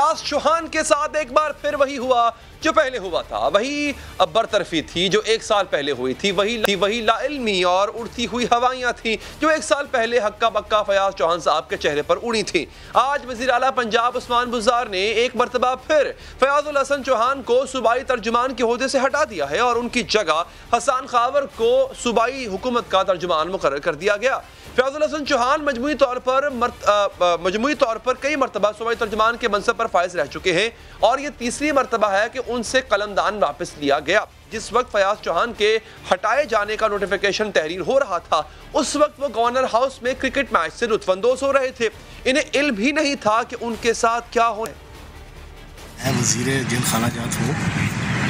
फयाज चौहान के साथ एक बार फिर वही हुआ जो पहले हुआ था। वही बरतरफी थी जो 1 साल पहले हुई थी, वही लाइल्मी और उड़ती हुई हवाइयाँ थी जो 1 साल पहले हक्का बक्का फयाज चौहान साहब के चेहरे पर उड़ी थी। आज वज़ीर आला पंजाब उस्मान बुज़दार ने एक मरतबा फिर फयाजुल हसन चौहान को सूबाई तर्जुमान के ओहदे से हटा दिया है और उनकी जगह हसन खावर को सूबाई हुकूमत का तर्जुमान मुकर्रर कर दिया गया। फयाजुल हसन चौहान मजमूई तौर पर कई मरतबा सूबाई तर्जुमान के मनसब पर फाइज रह चुके हैं और ये तीसरी मरतबा है कि उनसे कलमदान वापस लिया गया। जिस वक्त फयाज चौहान के हटाए जाने का नोटिफिकेशन तहरीर हो रहा था, उस वक्त वो गवर्नर हाउस में क्रिकेट मैच से लुत्फानंदोज हो रहे थे। इन्हें इल्म भी नहीं था कि उनके साथ क्या हो। मैं वज़ीर जेल खाना जात हूँ,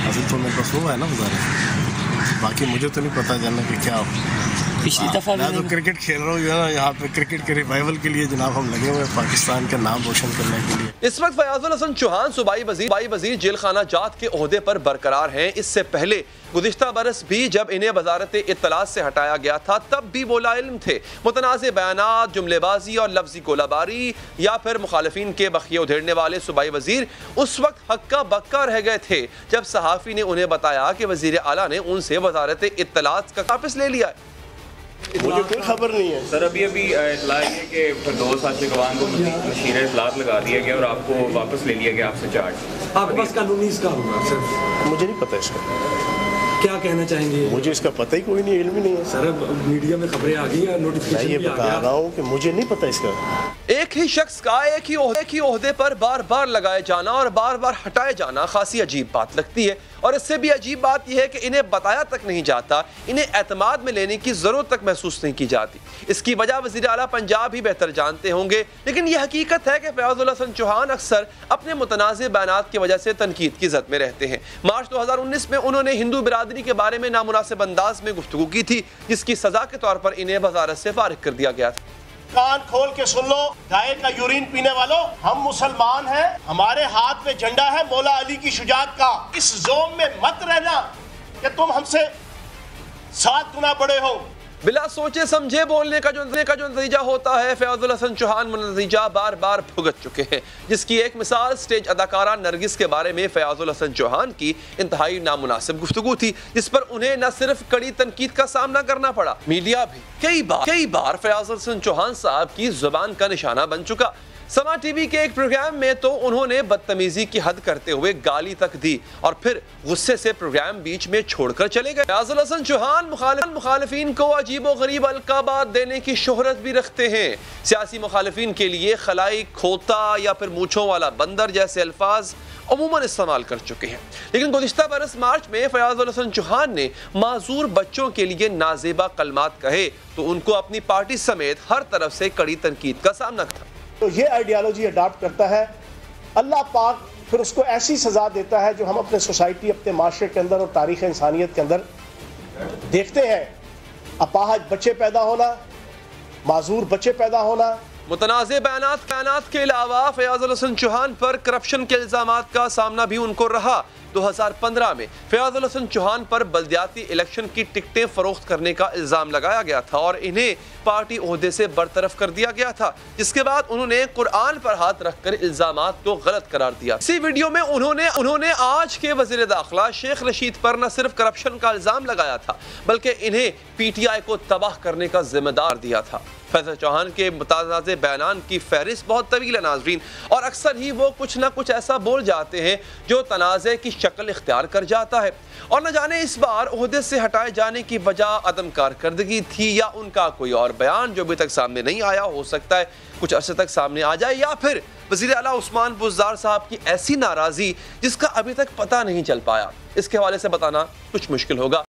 अभी तो मेरे पास वो है ना गुजारिश, बाकी मुझे तो नहीं पता जानना कि क्या हो। पिछली दफ़ा मैं तो क्रिकेट खेल रहा हूँ ना, यहाँ पे क्रिकेट के रिवाइवल के लिए जनाब हम लगे हुए हैं, पाकिस्तान का नाम रोशन करने के लिए। इस वक्त फयाजुल हसन चौहान सूबाई वज़ीर जेल खाना जात के ओहदे पर बरकरार हैं। इससे पहले गुज़िश्ता बरस भी जब इन्हें वजारत इत्तलात से हटाया गया था, तब भी वो लाइल्म थे। मुतनाज़े बयानात, जुमलेबाजी और लफ्ज़ी गोलाबारी या फिर मुखालिफिन के बखिए उधेड़ने वाले सूबाई वज़ीर उस वक्त हक्का बक्का रह गए थे जब सहाफ़ी ने उन्हें बताया कि वज़ीर आला ने उनसे वजारत इत्तलात का वापस ले लिया है। मुझे कोई खबर नहीं है सर। अभी इतला है कि फिरदौस आशिक अवान को मशीन इतलात लगा दिया गया और आपको वापस ले लिया गया आपसे चार्ज। आपके पास कानूनी इसका होगा सर? मुझे नहीं पता इसका, क्या कहना चाहेंगे? मुझे इसका पता ही कोई नहीं, इल्म ही नहीं है सर। मीडिया में खबरें आ गई हैं, नोटिफिकेशन ये बता रहा हूँ कि मुझे नहीं पता इसका। एक ही शख्स का एक ही ओहदे पर बार बार लगाए जाना और बार बार हटाए जाना खासी अजीब बात लगती है। और इससे भी अजीब बात यह है कि इन्हें बताया तक नहीं जाता, इन्हें एतमाद में लेने की जरूरत तक महसूस नहीं की जाती। इसकी वजह वज़ीर आला पंजाब ही बेहतर जानते होंगे, लेकिन यह हकीकत है कि फयाजुल हसन चौहान अक्सर अपने मुतनाज़े बयानात की वजह से तनकीद की जद में रहते हैं। मार्च 2019 में उन्होंने हिंदू बिरादरी के बारे में नामुनासिब अंदाज में गुफ्तगू की थी, जिसकी सजा के तौर पर इन्हें वजारत से फारिग कर दिया गया था। कान खोल के सुन लो, गाय का यूरिन पीने वालों, हम मुसलमान हैं, हमारे हाथ में झंडा है मौला अली की शुजात का। इस जोम में मत रहना कि तुम हमसे 7 गुना बड़े हो। बिला सोचे समझे बोलने का जो नतीजा होता है, फयाजुल हसन चौहान वो नतीजा बार बार भुगत चुके हैं, जिसकी एक मिसाल स्टेज अदाकारा नरगिस के बारे में फयाजुल हसन चौहान की इंतहाई नामुनासिब गुफ्तगू थी, जिस पर उन्हें न सिर्फ कड़ी तनकीद का सामना करना पड़ा, मीडिया भी कई बार फयाजुल हसन चौहान साहब की जुबान का निशाना बन चुका। समा टीवी के एक प्रोग्राम में तो उन्होंने बदतमीजी की हद करते हुए गाली तक दी और फिर गुस्से से प्रोग्राम बीच में छोड़कर चले गए। फयाजुल हसन चौहान मुखालिफिन को अजीबो गरीब अलकाबात देने की शोहरत भी रखते हैं। सियासी मुखालिफिन के लिए खलाई, खोता या फिर मूछों वाला बंदर जैसे अल्फाज अमूमन इस्तेमाल कर चुके हैं। लेकिन गुज़िश्ता बरस मार्च में फयाजुल हसन चौहान ने माजूर बच्चों के लिए नाजेबा कलमात कहे तो उनको अपनी पार्टी समेत हर तरफ से कड़ी तनकीद का सामना था। तो ये आइडियोलॉजी अडॉप्ट करता है, अल्लाह पाक फिर उसको ऐसी सज़ा देता है जो हम अपने सोसाइटी, अपने माशरे के अंदर और तारीख़ इंसानियत के अंदर देखते हैं। अपाहज बच्चे पैदा होना, माजूर बच्चे पैदा होना। मुतनाज़े बयानात के अलावा फयाजुल हसन चौहान पर करप्शन के इल्ज़ामात का सामना भी उनको रहा। 2015 में फयाजुल हसन चौहान पर बल्दियाती इलेक्शन की टिकटें फरोख्त करने का इल्ज़ाम लगाया गया था और इन्हें पार्टी ओहदे से बरतरफ कर दिया गया था, जिसके बाद उन्होंने कुरान पर हाथ रखकर इल्ज़ामात को गलत करार दिया। इसी वीडियो में उन्होंने आज के वज़ीर दाखिला शेख रशीद पर न सिर्फ करप्शन का इल्ज़ाम लगाया था, बल्कि इन्हें PTI को तबाह करने का जिम्मेदार दिया था। फैसल चौहान के मुतनाज़े बयानान की फहरिस्त बहुत तवील है नाज़रीन, और अक्सर ही वो कुछ ना कुछ ऐसा बोल जाते हैं जो तनाज़े की शक्ल इख्तियार कर जाता है। और न जाने इस बार ओहदे से हटाए जाने की वजह अदम कारकर्दगी थी या उनका कोई और बयान जो अभी तक सामने नहीं आया। हो सकता है कुछ अरसे तक सामने आ जाए, या फिर वज़ीर आला उस्मान बुज़दार साहब की ऐसी नाराज़ी जिसका अभी तक पता नहीं चल पाया। इसके हवाले से बताना कुछ मुश्किल होगा।